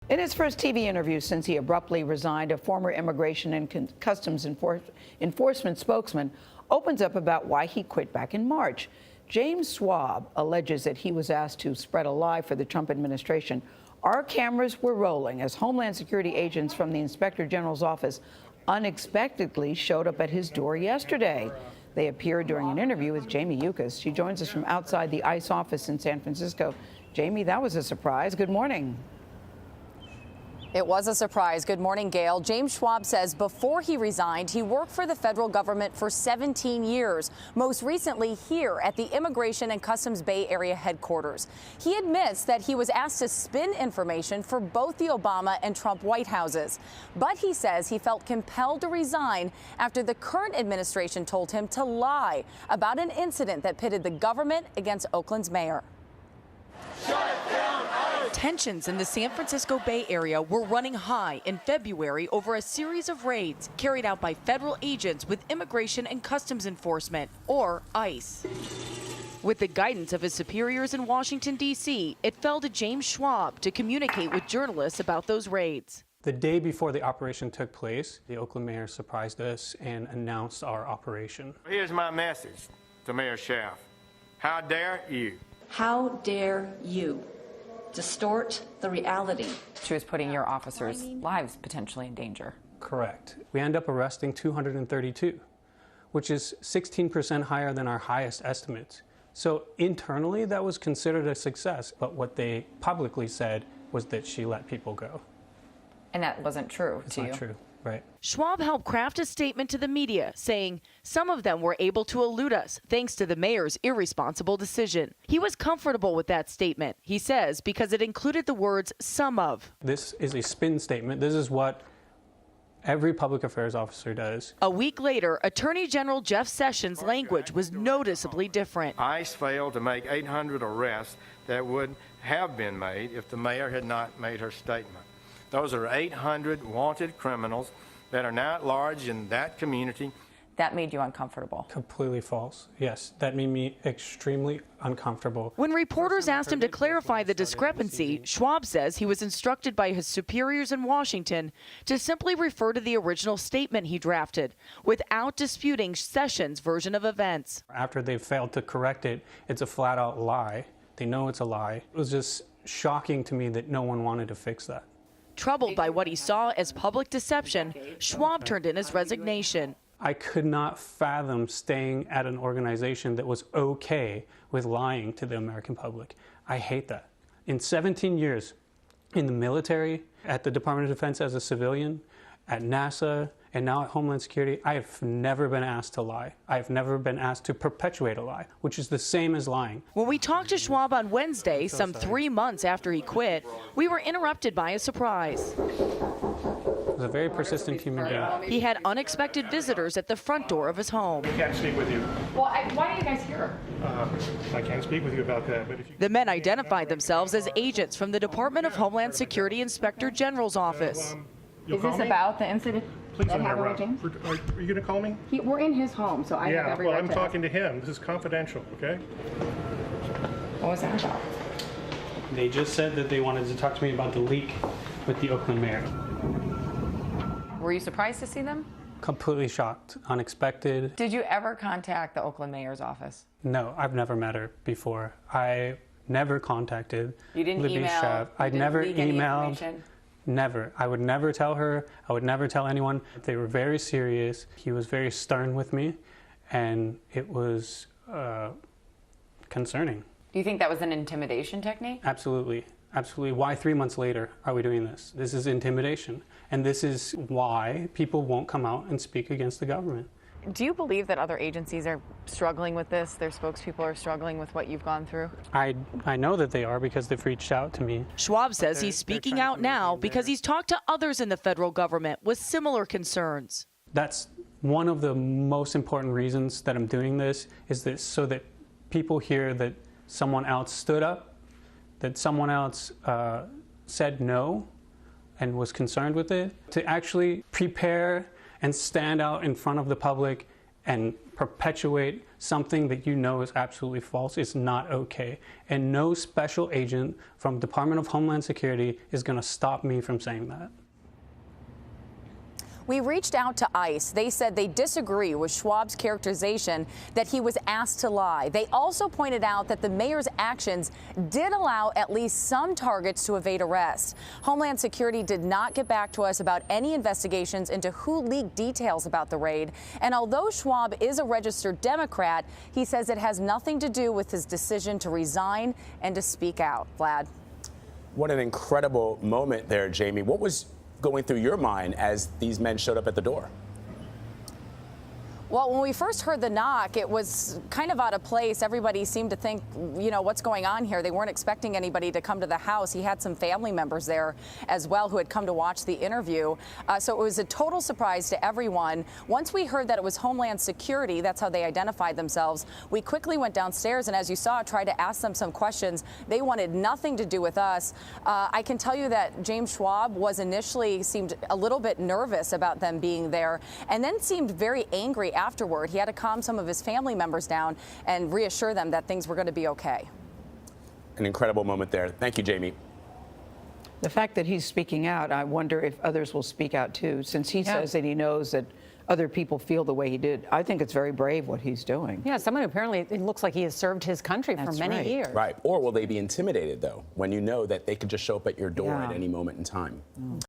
In his first TV interview since he abruptly resigned, a former Immigration and Customs Enforcement spokesman opens up about why he quit back in March. James Schwab alleges that he was asked to spread a lie for the Trump administration. Our cameras were rolling as Homeland Security agents from the Inspector General's office unexpectedly showed up at his door yesterday. They appeared during an interview with Jamie Yuccas. She joins us from outside the ICE office in San Francisco. Jamie, that was a surprise. Good morning. It was a surprise. Good morning, Gail. James Schwab says before he resigned, he worked for the federal government for 17 years, most recently here at the Immigration and Customs Bay Area headquarters. He admits that he was asked to spin information for both the Obama and Trump White Houses. But he says he felt compelled to resign after the current administration told him to lie about an incident that pitted the government against Oakland's mayor. Tensions in the San Francisco Bay Area were running high in February over a series of raids carried out by federal agents with Immigration and Customs Enforcement, or ICE. With the guidance of his superiors in Washington, D.C., it fell to James Schwab to communicate with journalists about those raids. The day before the operation took place, the Oakland mayor surprised us and announced our operation. Here's my message to Mayor Schaaf. How dare you? How dare you distort the reality? She was putting your officers' lives potentially in danger. Correct. We end up arresting 232, which is 16% higher than our highest estimates. So internally, that was considered a success. But what they publicly said was that she let people go. And that wasn't true to you? It's not true. Right. Schwab helped craft a statement to the media saying some of them were able to elude us thanks to the mayor's irresponsible decision. He was comfortable with that statement, he says, because it included the words some of. This is a spin statement. This is what every public affairs officer does. A week later, Attorney General Jeff Sessions' language was noticeably different. ICE failed to make 800 arrests that would have been made if the mayor had not made her statement. Those are 800 wanted criminals that are now at large in that community. That made you uncomfortable? Completely false. Yes, that made me extremely uncomfortable. When reporters asked him to clarify the discrepancy, Schwab says he was instructed by his superiors in Washington to simply refer to the original statement he drafted without disputing Sessions' version of events. After they failed to correct it, it's a flat-out lie. They know it's a lie. It was just shocking to me that no one wanted to fix that. Troubled by what he saw as public deception, Schwab turned in his resignation. I could not fathom staying at an organization that was okay with lying to the American public. I hate that. In 17 years, in the military, at the Department of Defense as a civilian, at NASA, and now at Homeland Security, I have never been asked to lie. I have never been asked to perpetuate a lie, which is the same as lying. When we talked to Schwab on Wednesday, some 3 months after he quit, we were interrupted by a surprise. He was a very persistent human being. He had unexpected visitors at the front door of his home. I can't speak with you. Well, why are you guys here? I can't speak with you about that. But if you... The men identified themselves as agents from the Department of Homeland Security Inspector General's office. Is this about the incident that happened with James? Are you going to call me? We're in his home, so I have every right to I'm talking to him. This is confidential, okay? What was that about? They just said that they wanted to talk to me about the leak with the Oakland mayor. Were you surprised to see them? Completely shocked, unexpected. Did you ever contact the Oakland mayor's office? No, I've never met her before. I never contacted Libby email. Schaaf. I'd never emailed. Never. I would never tell her. I would never tell anyone. They were very serious. He was very stern with me, and it was concerning. Do you think that was an intimidation technique? Absolutely. Absolutely. Why 3 months later are we doing this? This is intimidation. And this is why people won't come out and speak against the government. Do you believe that other agencies are struggling with this? Their spokespeople are struggling with what you've gone through? I know that they are because they've reached out to me. Schwab says he's speaking out now because he's talked to others in the federal government with similar concerns. That's one of the most important reasons that I'm doing this, is that so that people hear that someone else stood up, that someone else said no and was concerned with it, to actually prepare and stand out in front of the public and perpetuate something that you know is absolutely false is not okay. And no special agent from Department of Homeland Security is going to stop me from saying that. We reached out to ICE. They said they disagree with Schwab's characterization that he was asked to lie. They also pointed out that the mayor's actions did allow at least some targets to evade arrest. Homeland Security did not get back to us about any investigations into who leaked details about the raid. And although Schwab is a registered Democrat, he says it has nothing to do with his decision to resign and to speak out. Vlad. What an incredible moment there, Jamie. What was going through your mind as these men showed up at the door? Well, when we first heard the knock, it was kind of out of place. Everybody seemed to think, you know, what's going on here? They weren't expecting anybody to come to the house. He had some family members there as well who had come to watch the interview. So it was a total surprise to everyone. Once we heard that it was Homeland Security, that's how they identified themselves, we quickly went downstairs and, as you saw, tried to ask them some questions. They wanted nothing to do with us. I can tell you that James Schwab initially seemed a little bit nervous about them being there and then seemed very angry afterward. He had to calm some of his family members down and reassure them that things were going to be okay. An incredible moment there. Thank you, Jamie. The fact that he's speaking out, I wonder if others will speak out too, since he says that he knows that other people feel the way he did. I think it's very brave what he's doing. Yeah, someone who apparently, it looks like he has served his country for many years. Right. Or will they be intimidated, though, when you know that they could just show up at your door at any moment in time?